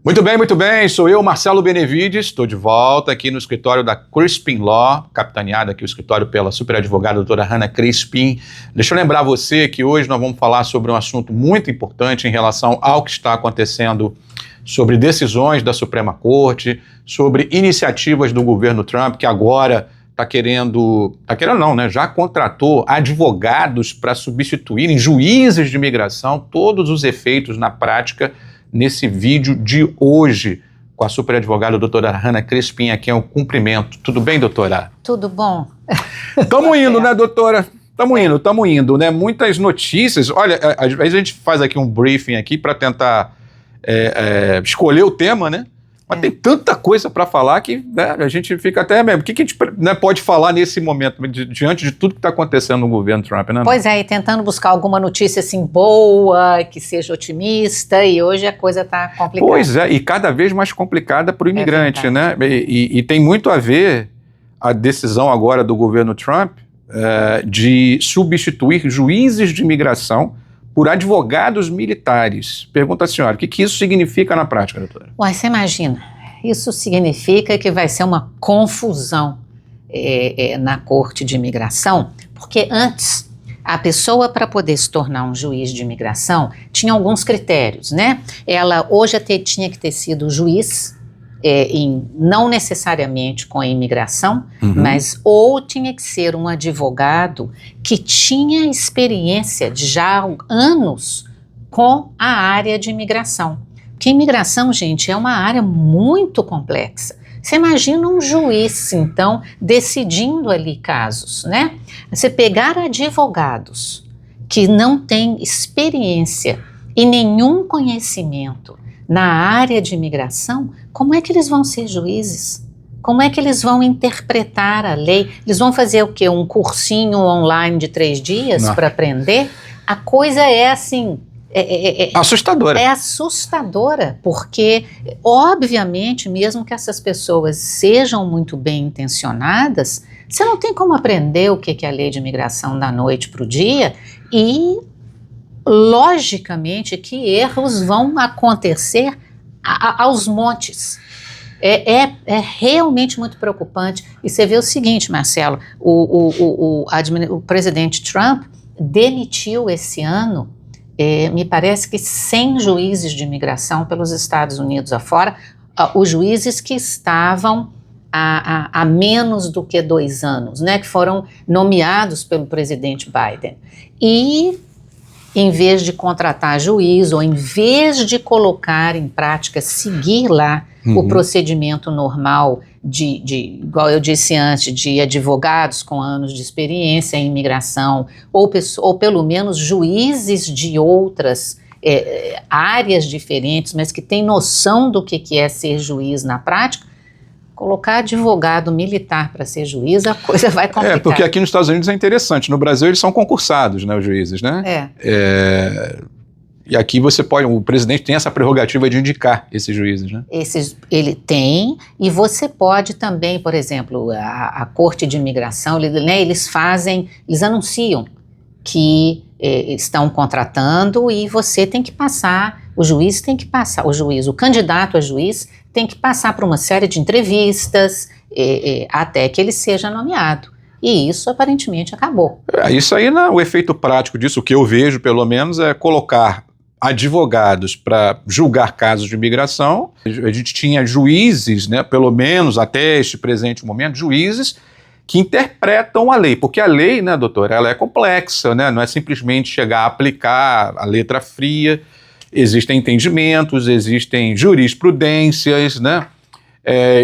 Muito bem, sou eu, Marcelo Benevides, estou de volta aqui no escritório da Crispin Law, capitaneado aqui o escritório pela superadvogada doutora Hannah Crispin. Deixa eu lembrar você que hoje nós vamos falar sobre um assunto muito importante em relação ao que está acontecendo sobre decisões da Suprema Corte, sobre iniciativas do governo Trump, que agora já contratou advogados para substituírem juízes de imigração, todos os efeitos na prática nesse vídeo de hoje, com a superadvogada doutora Hannah Crispin, aqui é um cumprimento. Tudo bem, doutora? Tudo bom. Estamos indo, né, doutora? Estamos indo, né? Muitas notícias. Olha, às vezes a gente faz aqui um briefing aqui para tentar escolher o tema, né? Mas tem tanta coisa para falar que a gente fica até mesmo. O que a gente pode falar nesse momento, diante de tudo que está acontecendo no governo Trump, né? Pois é, e tentando buscar alguma notícia assim boa, que seja otimista, e hoje a coisa está complicada. Pois é, e cada vez mais complicada para o imigrante, né? E tem muito a ver a decisão agora do governo Trump de substituir juízes de imigração por advogados militares. Pergunta a senhora, o que isso significa na prática, doutora? Uai, você imagina, isso significa que vai ser uma confusão na Corte de Imigração, porque antes, a pessoa para poder se tornar um juiz de imigração tinha alguns critérios, né? Ela hoje até tinha que ter sido juiz, não necessariamente com a imigração, mas ou tinha que ser um advogado que tinha experiência de já anos com a área de imigração. Porque imigração, gente, é uma área muito complexa. Você imagina um juiz, então, decidindo ali casos, né? Você pegar advogados que não têm experiência e nenhum conhecimento na área de imigração, como é que eles vão ser juízes? Como é que eles vão interpretar a lei? Eles vão fazer o quê? Um cursinho online de 3 dias para aprender? A coisa é assim... assustadora. É assustadora, porque, obviamente, mesmo que essas pessoas sejam muito bem intencionadas, você não tem como aprender o que é a lei de imigração da noite para o dia e... logicamente que erros vão acontecer aos montes. É realmente muito preocupante. E você vê o seguinte, Marcelo, o presidente Trump demitiu esse ano, me parece que 100 juízes de imigração pelos Estados Unidos afora, os juízes que estavam há menos do que 2 anos, né, que foram nomeados pelo presidente Biden. E em vez de contratar juiz, ou em vez de colocar em prática, seguir lá o procedimento normal igual eu disse antes, de advogados com anos de experiência em imigração, ou pelo menos juízes de outras áreas diferentes, mas que têm noção do que é ser juiz na prática, colocar advogado militar para ser juiz, a coisa vai complicar. Porque aqui nos Estados Unidos é interessante. No Brasil eles são concursados, né, os juízes, né? E aqui o presidente tem essa prerrogativa de indicar esses juízes, né? Ele tem, e você pode também, por exemplo, a Corte de Imigração, eles anunciam que estão contratando e você tem que passar, o candidato a juiz tem que passar por uma série de entrevistas até que ele seja nomeado. E isso aparentemente acabou. Isso aí, o efeito prático disso, o que eu vejo pelo menos, é colocar advogados para julgar casos de imigração. A gente tinha juízes, né, pelo menos até este presente momento, juízes que interpretam a lei, porque a lei, né, doutora, ela é complexa, né, não é simplesmente chegar a aplicar a letra fria. Existem entendimentos, existem jurisprudências, né?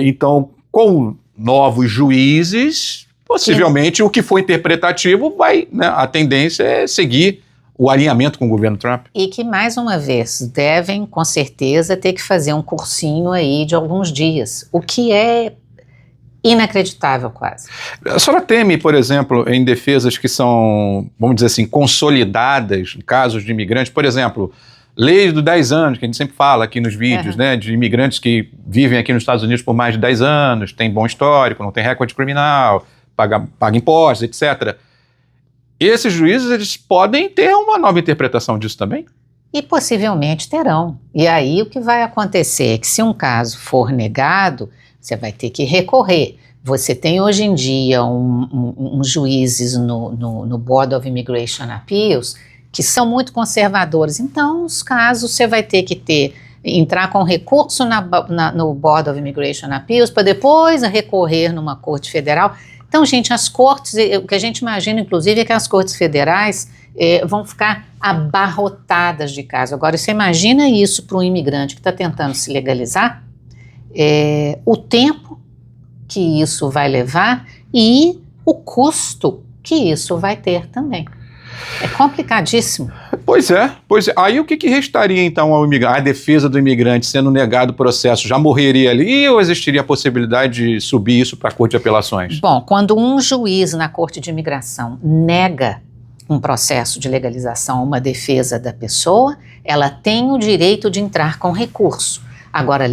Então, com novos juízes, possivelmente o que for interpretativo a tendência é seguir o alinhamento com o governo Trump. E que, mais uma vez, devem, com certeza, ter que fazer um cursinho aí de alguns dias, o que é inacreditável quase. A senhora teme, por exemplo, em defesas que são, vamos dizer assim, consolidadas, em casos de imigrantes, por exemplo, lei dos 10 anos, que a gente sempre fala aqui nos vídeos, né, de imigrantes que vivem aqui nos Estados Unidos por mais de 10 anos, têm bom histórico, não tem recorde criminal, paga impostos, etc. Esses juízes, eles podem ter uma nova interpretação disso também? e possivelmente terão. E aí o que vai acontecer é que se um caso for negado, você vai ter que recorrer. Você tem hoje em dia uns juízes no Board of Immigration Appeals que são muito conservadores. Então, os casos você vai ter que entrar com recurso no Board of Immigration Appeals para depois recorrer numa corte federal. Então, gente, as cortes, o que a gente imagina, inclusive, é que as cortes federais vão ficar abarrotadas de casos. Agora, você imagina isso para um imigrante que está tentando se legalizar, o tempo que isso vai levar e o custo que isso vai ter também. É complicadíssimo. Pois é. Aí o que restaria então ao imigrante? A defesa do imigrante sendo negado o processo já morreria ali ou existiria a possibilidade de subir isso para a Corte de Apelações? Bom, quando um juiz na Corte de Imigração nega um processo de legalização, uma defesa da pessoa, ela tem o direito de entrar com recurso. Agora,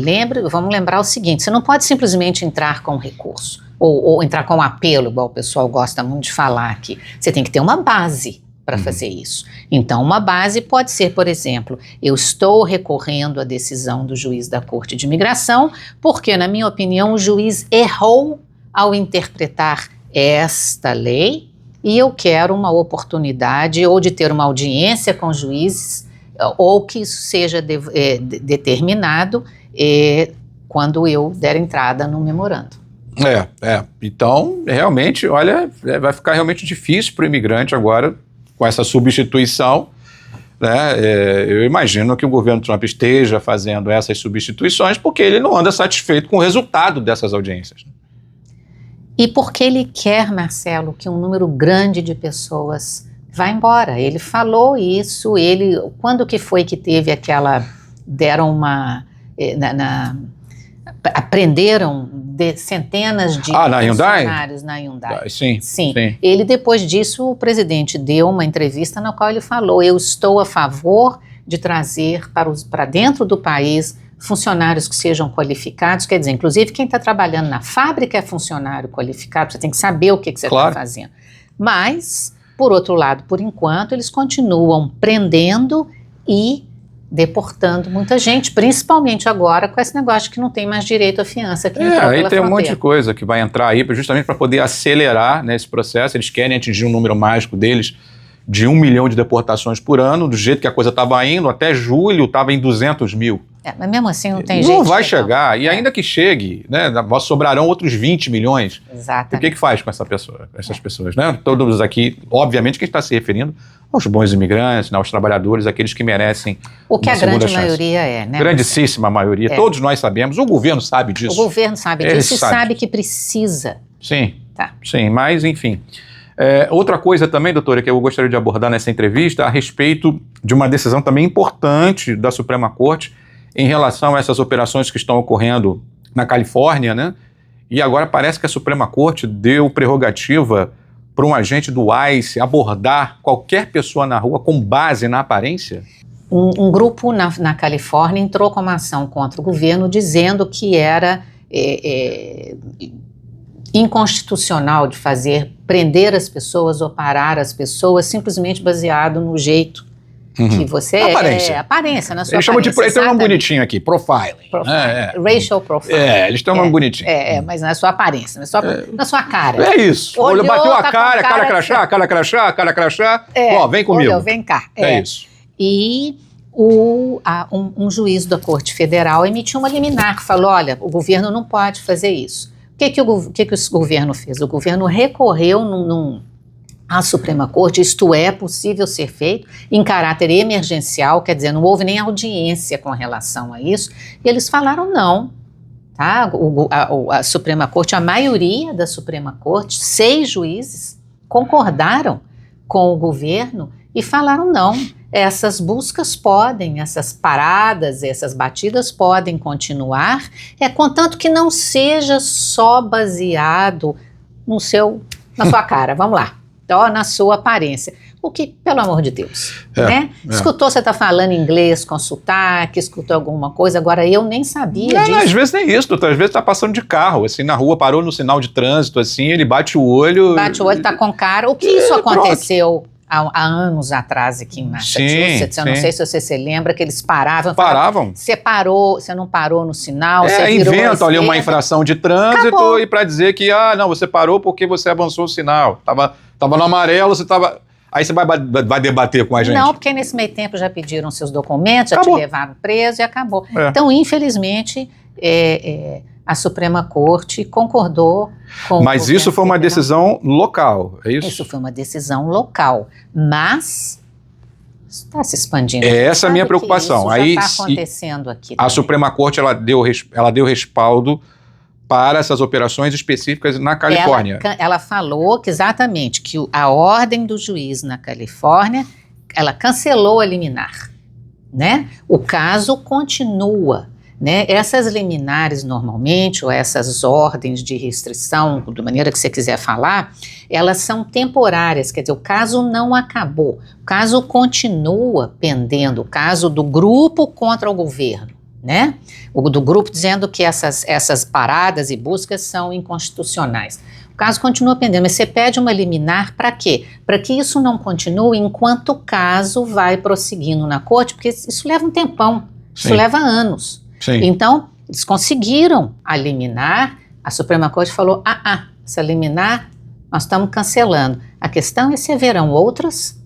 vamos lembrar o seguinte, você não pode simplesmente entrar com recurso ou entrar com apelo, igual o pessoal gosta muito de falar aqui. Você tem que ter uma base para fazer isso. Então, uma base pode ser, por exemplo, eu estou recorrendo à decisão do juiz da Corte de Imigração, porque, na minha opinião, o juiz errou ao interpretar esta lei e eu quero uma oportunidade ou de ter uma audiência com juízes ou que isso seja determinado quando eu der entrada no memorando. Então, realmente, olha, vai ficar realmente difícil para o imigrante agora com essa substituição, né? Eu imagino que o governo Trump esteja fazendo essas substituições porque ele não anda satisfeito com o resultado dessas audiências. E porque ele quer, Marcelo, que um número grande de pessoas vá embora. Ele falou isso, quando que foi que teve aprenderam centenas de funcionários na Hyundai. Sim. Ele, depois disso, o presidente deu uma entrevista na qual ele falou, eu estou a favor de trazer para dentro do país funcionários que sejam qualificados, quer dizer, inclusive quem está trabalhando na fábrica é funcionário qualificado, você tem que saber o que você está fazendo. Mas, por outro lado, por enquanto, eles continuam prendendo e deportando muita gente, principalmente agora com esse negócio que não tem mais direito à fiança que entrou pela aí tem fronteira. Um monte de coisa que vai entrar aí justamente para poder acelerar, né, esse processo. Eles querem atingir um número mágico deles de 1 milhão de deportações por ano, do jeito que a coisa estava indo, até julho estava em 200 mil. Mas mesmo assim não tem jeito. Não vai chegar, e ainda que chegue, né, sobrarão outros 20 milhões. Exatamente. E o que faz com essas pessoas, né? Todos aqui, obviamente que a gente está se referindo aos bons imigrantes, né, aos trabalhadores, aqueles que merecem o que uma a grande chance. Maioria é, né? Grandíssima maioria, todos nós sabemos, o governo sabe disso. O governo sabe disso e sabe que precisa. Sim, mas enfim. Outra coisa também, doutora, que eu gostaria de abordar nessa entrevista, a respeito de uma decisão também importante da Suprema Corte em relação a essas operações que estão ocorrendo na Califórnia, né? E agora parece que a Suprema Corte deu prerrogativa para um agente do ICE abordar qualquer pessoa na rua com base na aparência? Um grupo na Califórnia entrou com uma ação contra o governo dizendo que era inconstitucional de prender as pessoas ou parar as pessoas simplesmente baseado no jeito que você aparência, na sua eles chamam aparência. Eles têm um nome bonitinho aqui, profiling. Racial profiling. Eles têm um nome bonitinho. Mas na sua aparência, na sua cara. É isso. Olhou, bateu a cara crachá. Ó, vem comigo. Olhou, vem cá. É isso. E um juiz da Corte Federal emitiu uma liminar que falou, olha, o governo não pode fazer isso. O que o governo fez? O governo recorreu à Suprema Corte, isto é possível ser feito em caráter emergencial, quer dizer, não houve nem audiência com relação a isso, e eles falaram não, tá? A Suprema Corte, a maioria da Suprema Corte, 6 juízes, concordaram com o governo e falaram não, essas buscas podem, essas paradas, essas batidas podem continuar, contanto que não seja só baseado na sua cara, vamos lá. Na sua aparência. O que, pelo amor de Deus, né? Escutou, você está falando inglês com sotaque, escutou alguma coisa, agora eu nem sabia disso. Às vezes nem isso, doutor, às vezes está passando de carro, assim, na rua, parou no sinal de trânsito, assim, ele bate o olho, tá com cara. O que isso aconteceu há anos atrás aqui em Massachusetts. Eu não sei se você se lembra que eles paravam. Paravam. Você não parou no sinal, você virou inventam ali uma infração de trânsito. Acabou. E para dizer que, não, você parou porque você avançou o sinal. Tava no amarelo, você tava... Aí você vai debater com a gente? Não, porque nesse meio tempo já pediram seus documentos, já acabou. Te levaram preso e acabou. Então, infelizmente, a Suprema Corte concordou com... Mas isso foi uma decisão local, é isso? Isso foi uma decisão local, mas está se expandindo. Essa é a minha preocupação. Isso já está acontecendo aqui. A Suprema Corte ela deu respaldo para essas operações específicas na Califórnia. Ela falou que exatamente que a ordem do juiz na Califórnia, ela cancelou a liminar, né? O caso continua, né? Essas liminares normalmente, ou essas ordens de restrição, da maneira que você quiser falar, elas são temporárias, quer dizer, o caso não acabou, o caso continua pendendo, o caso do grupo contra o governo, né? Do grupo dizendo que essas paradas e buscas são inconstitucionais. O caso continua pendendo, mas você pede uma liminar para quê? Para que isso não continue enquanto o caso vai prosseguindo na corte, porque isso leva um tempão, isso leva anos. Sim. Então, eles conseguiram a liminar, a Suprema Corte falou, essa liminar nós estamos cancelando. A questão é se haverão outras.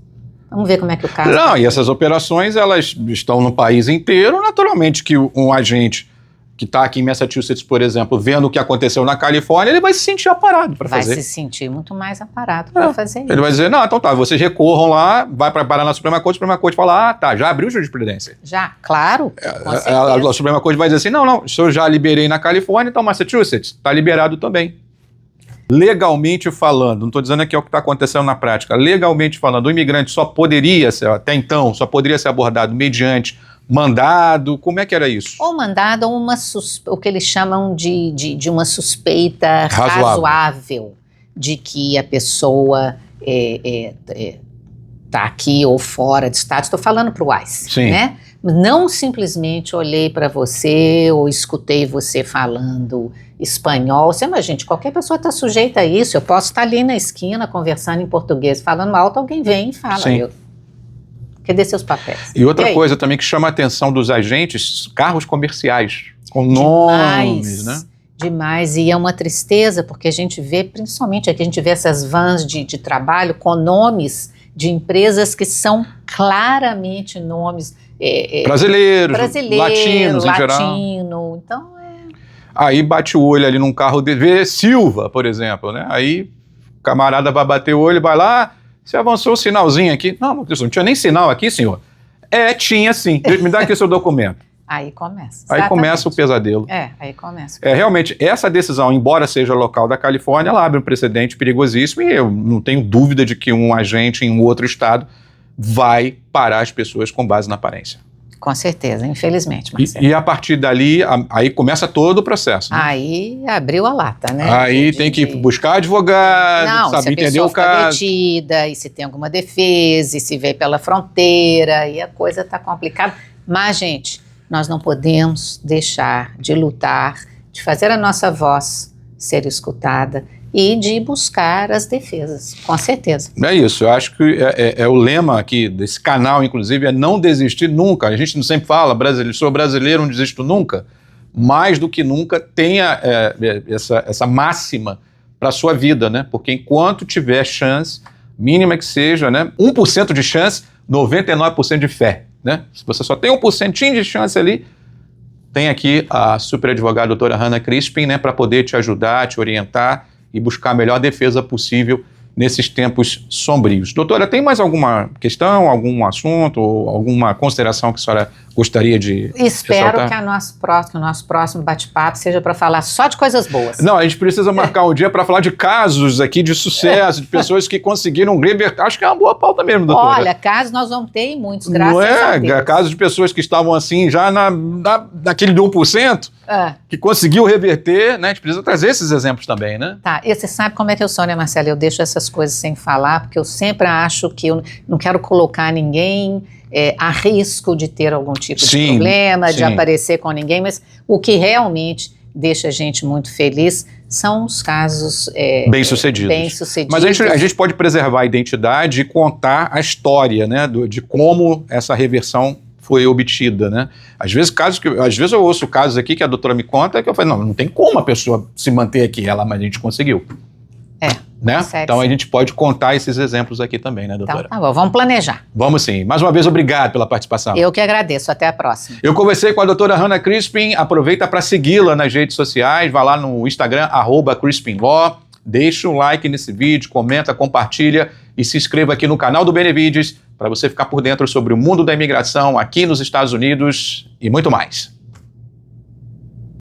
Vamos ver como é que o caso... Não, e essas operações, elas estão no país inteiro. Naturalmente que um agente que está aqui em Massachusetts, por exemplo, vendo o que aconteceu na Califórnia, ele vai se sentir aparado para fazer. Vai se sentir muito mais aparado para fazer isso. Ele vai dizer, não, então tá, vocês recorram lá, vai parar na Suprema Corte, a Suprema Corte fala, já abriu jurisprudência. Já, claro, com certeza. A Suprema Corte vai dizer assim, não, isso eu já liberei na Califórnia, então Massachusetts está liberado também. Legalmente falando, não estou dizendo aqui é o que está acontecendo na prática, legalmente falando, o imigrante até então, só poderia ser abordado mediante mandado, como é que era isso? Ou mandado ou o que eles chamam de uma suspeita razoável de que a pessoa está aqui ou fora de estado. Estou falando para o ICE, né? Não simplesmente olhei para você ou escutei você falando espanhol. Mas, gente, qualquer pessoa está sujeita a isso. Eu posso estar ali na esquina conversando em português, falando alto, alguém vem e fala. Cadê seus papéis? E outra coisa também que chama a atenção dos agentes, carros comerciais, com nomes, né? Demais, e é uma tristeza, porque a gente vê, principalmente aqui, a gente vê essas vans de trabalho com nomes de empresas que são claramente nomes... brasileiros, latinos em geral. Então Aí bate o olho ali num carro de Silva, por exemplo, né? Aí o camarada vai bater o olho e vai lá, você avançou o sinalzinho aqui. Não tinha nem sinal aqui, senhor. Tinha sim. Me dá aqui o seu documento. Aí começa. Aí começa o pesadelo. Aí começa. Realmente, essa decisão, embora seja local da Califórnia, ela abre um precedente perigosíssimo e eu não tenho dúvida de que um agente em um outro estado vai parar as pessoas com base na aparência. Com certeza, infelizmente, Marcelo. E a partir dali, aí começa todo o processo. Né? Aí abriu a lata, né? Aí tem que buscar advogado, saber entender o caso. Detida, e se tem alguma defesa, e se veio pela fronteira, e a coisa está complicada. Mas, gente, nós não podemos deixar de lutar, de fazer a nossa voz ser escutada e de buscar as defesas, com certeza. É isso, eu acho que é o lema aqui desse canal, inclusive, é não desistir nunca. A gente não sempre fala, sou brasileiro, não desisto nunca. Mais do que nunca, tenha essa máxima para a sua vida, né? Porque enquanto tiver chance, mínima que seja, né? 1% de chance, 99% de fé, né? Se você só tem 1% de chance ali, tem aqui a superadvogada doutora Hannah Crispin, né? Para poder te ajudar, te orientar e buscar a melhor defesa possível nesses tempos sombrios. Doutora, tem mais alguma questão, algum assunto, ou alguma consideração que a senhora gostaria de Espero ressaltar? que o nosso próximo bate-papo seja para falar só de coisas boas. Não, a gente precisa marcar um dia para falar de casos aqui de sucesso, de pessoas que conseguiram reverter. Acho que é uma boa pauta mesmo, doutora. Olha, casos nós vamos ter muitos, graças a Deus. Não é? Casos de pessoas que estavam assim, já naquele de 1%, que conseguiu reverter, né? A gente precisa trazer esses exemplos também, né? Tá, e você sabe como é que eu sou, né, Marcelo? Eu deixo essas coisas sem falar, porque eu sempre acho que eu não quero colocar ninguém a risco de ter algum tipo de problema, de aparecer com ninguém, mas o que realmente deixa a gente muito feliz, são os casos bem-sucedidos. Mas a gente pode preservar a identidade e contar a história, né, de como essa reversão foi obtida, né? Às vezes eu ouço casos aqui que a doutora me conta que eu falo, não tem como a pessoa se manter aqui, mas a gente conseguiu. Né? Então a gente pode contar esses exemplos aqui também, né, doutora? Então tá bom, vamos planejar. Vamos sim. Mais uma vez, obrigado pela participação. Eu que agradeço, até a próxima. Eu conversei com a doutora Hannah Crispin, aproveita para segui-la nas redes sociais, vá lá no Instagram, @CrispinLaw, deixa um like nesse vídeo, comenta, compartilha e se inscreva aqui no canal do Benevides para você ficar por dentro sobre o mundo da imigração aqui nos Estados Unidos e muito mais.